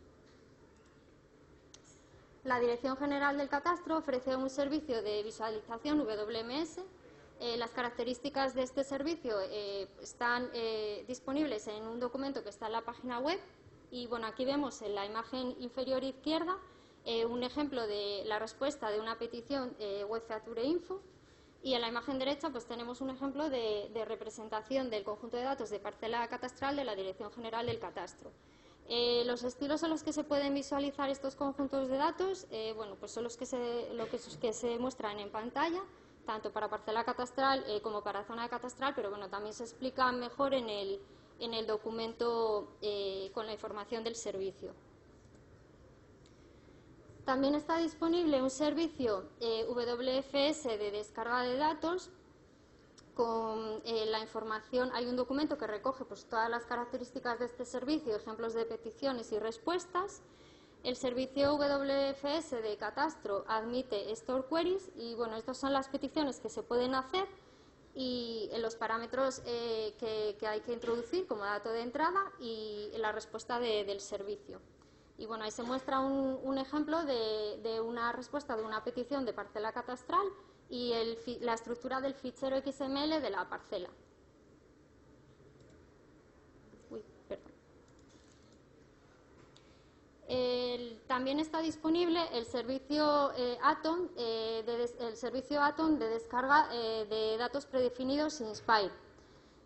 La Dirección General del Catastro ofrece un servicio de visualización WMS. Las características de este servicio están disponibles en un documento que está en la página web. Y bueno, aquí vemos en la imagen inferior izquierda un ejemplo de la respuesta de una petición web feature info. Y en la imagen derecha pues tenemos un ejemplo de representación del conjunto de datos de parcela catastral de la Dirección General del Catastro. Los estilos en los que se pueden visualizar estos conjuntos de datos bueno, pues son los que se muestran en pantalla, tanto para parcela catastral como para zona catastral, pero bueno, también se explica mejor en el documento con la información del servicio. También está disponible un servicio WFS de descarga de datos con la información. Hay un documento que recoge pues, todas las características de este servicio, ejemplos de peticiones y respuestas. El servicio WFS de Catastro admite Store Queries y bueno, estas son las peticiones que se pueden hacer y los parámetros que hay que introducir como dato de entrada y la respuesta del servicio. Y bueno, ahí se muestra un ejemplo de una respuesta de una petición de parcela catastral y la estructura del fichero XML de la parcela. También está disponible el servicio Atom, de descarga de datos predefinidos Inspire.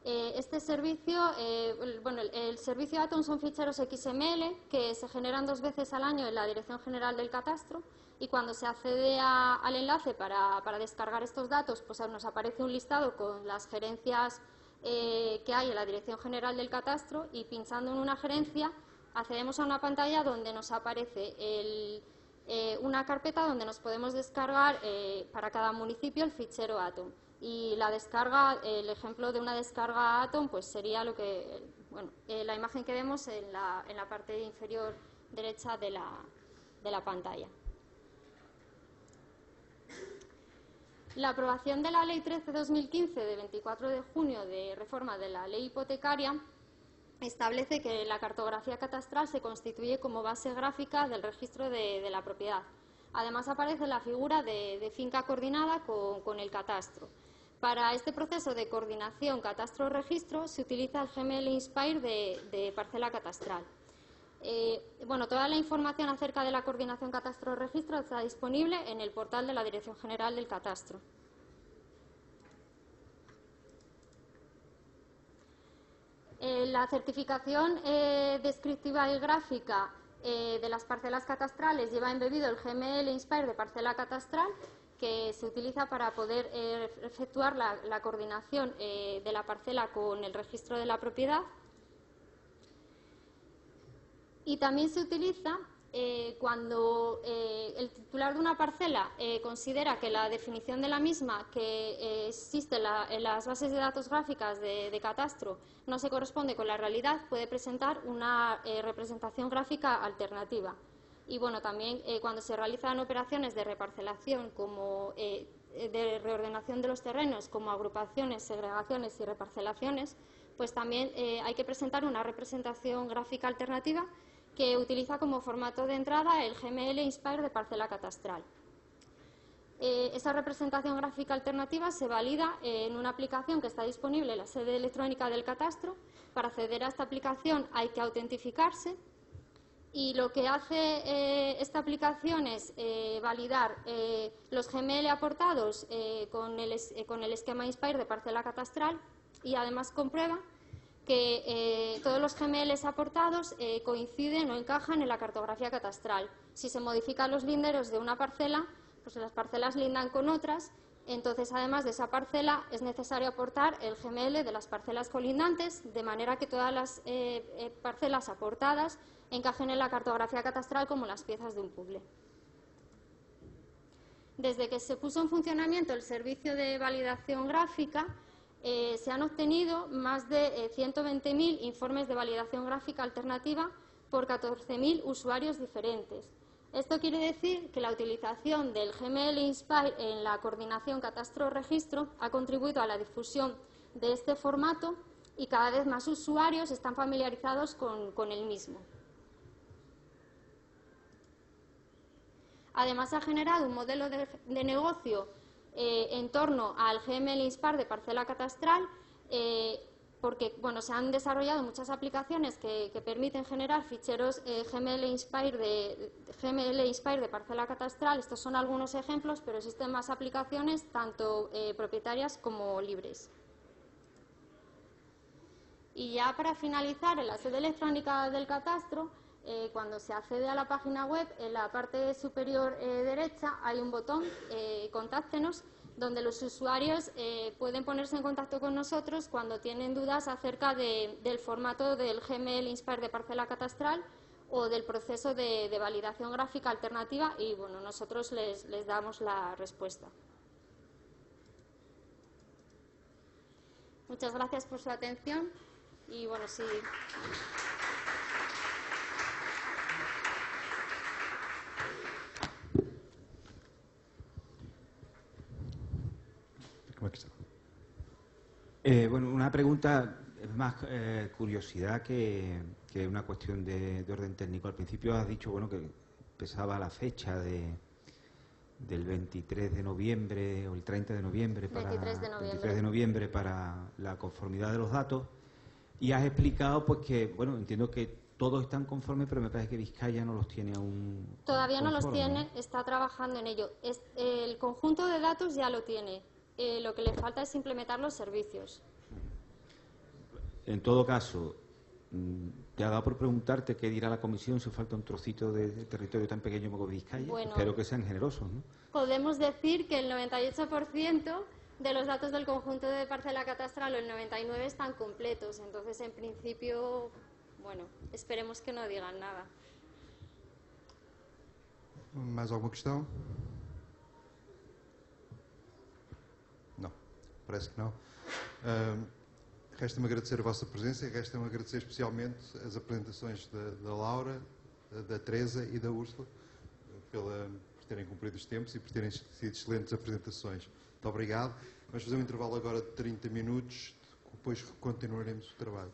Este servicio, el servicio Atom son ficheros XML que se generan 2 veces al año en la Dirección General del Catastro y cuando se accede al enlace para descargar estos datos, pues nos aparece un listado con las gerencias que hay en la Dirección General del Catastro y pinchando en una gerencia accedemos a una pantalla donde nos aparece una carpeta donde nos podemos descargar para cada municipio el fichero Atom. Y la descarga, el ejemplo de una descarga Atom, pues sería lo que, la imagen que vemos en la parte inferior derecha de la pantalla. La aprobación de la Ley 13/2015 de 24 de junio de reforma de la Ley Hipotecaria establece que la cartografía catastral se constituye como base gráfica del registro de la propiedad. Además aparece la figura de finca coordinada con el catastro. Para este proceso de coordinación catastro-registro se utiliza el GML Inspire de parcela catastral. Toda la información acerca de la coordinación catastro-registro está disponible en el portal de la Dirección General del Catastro. La certificación descriptiva y gráfica de las parcelas catastrales lleva embebido el GML Inspire de parcela catastral, que se utiliza para poder efectuar la coordinación de la parcela con el registro de la propiedad. Y también se utiliza cuando el titular de una parcela considera que la definición de la misma que existe en las bases de datos gráficas de catastro no se corresponde con la realidad, puede presentar una representación gráfica alternativa. Y bueno, también cuando se realizan operaciones de reparcelación como de reordenación de los terrenos, como agrupaciones, segregaciones y reparcelaciones, pues también hay que presentar una representación gráfica alternativa que utiliza como formato de entrada el GML Inspire de parcela catastral. Esa representación gráfica alternativa se valida en una aplicación que está disponible en la sede electrónica del catastro. Para acceder a esta aplicación hay que autentificarse y lo que hace esta aplicación es validar los GML aportados con el esquema Inspire de parcela catastral y además comprueba que todos los GMLs aportados coinciden o encajan en la cartografía catastral. Si se modifican los linderos de una parcela, pues las parcelas lindan con otras, entonces además de esa parcela es necesario aportar el GML de las parcelas colindantes, de manera que todas las parcelas aportadas encajen en la cartografía catastral como las piezas de un puzzle. Desde que se puso en funcionamiento el servicio de validación gráfica, Se han obtenido más de 120.000 informes de validación gráfica alternativa por 14.000 usuarios diferentes. Esto quiere decir que la utilización del GML Inspire en la coordinación catastro-registro ha contribuido a la difusión de este formato y cada vez más usuarios están familiarizados con el mismo. Además, ha generado un modelo de negocio en torno al GML Inspire de parcela catastral, porque se han desarrollado muchas aplicaciones que permiten generar ficheros GML Inspire de parcela catastral. Estos son algunos ejemplos, pero existen más aplicaciones, tanto propietarias como libres. Y ya para finalizar, en la sede electrónica del catastro, cuando se accede a la página web, en la parte superior derecha hay un botón, Contáctenos, donde los usuarios pueden ponerse en contacto con nosotros cuando tienen dudas acerca del formato del GML Inspire de parcela catastral o del proceso de validación gráfica alternativa, y nosotros les damos la respuesta. Muchas gracias por su atención y sí. Una pregunta más curiosidad que una cuestión de orden técnico. Al principio has dicho que empezaba la fecha del 23 de noviembre o el 30 de noviembre para, 23 de noviembre para la conformidad de los datos, y has explicado que, entiendo que todos están conformes, pero me parece que Vizcaya no los tiene aún. Todavía no los tiene, está trabajando en ello. El conjunto de datos ya lo tiene. Lo que le falta es implementar los servicios. En todo caso, te ha dado por preguntarte qué dirá la comisión si falta un trocito de territorio tan pequeño como Vizcaya. Espero que sean generosos, ¿no? Podemos decir que el 98% de los datos del conjunto de parcela catastral, o el 99%, están completos. Entonces, en principio, esperemos que no digan nada. Mais alguma questão? Não, parece que não. Resta-me agradecer a vossa presença e resta-me agradecer especialmente as apresentações da Laura, da Teresa e da Úrsula por terem cumprido os tempos e por terem sido excelentes apresentações. Muito obrigado. Vamos fazer um intervalo agora de 30 minutos, depois continuaremos o trabalho.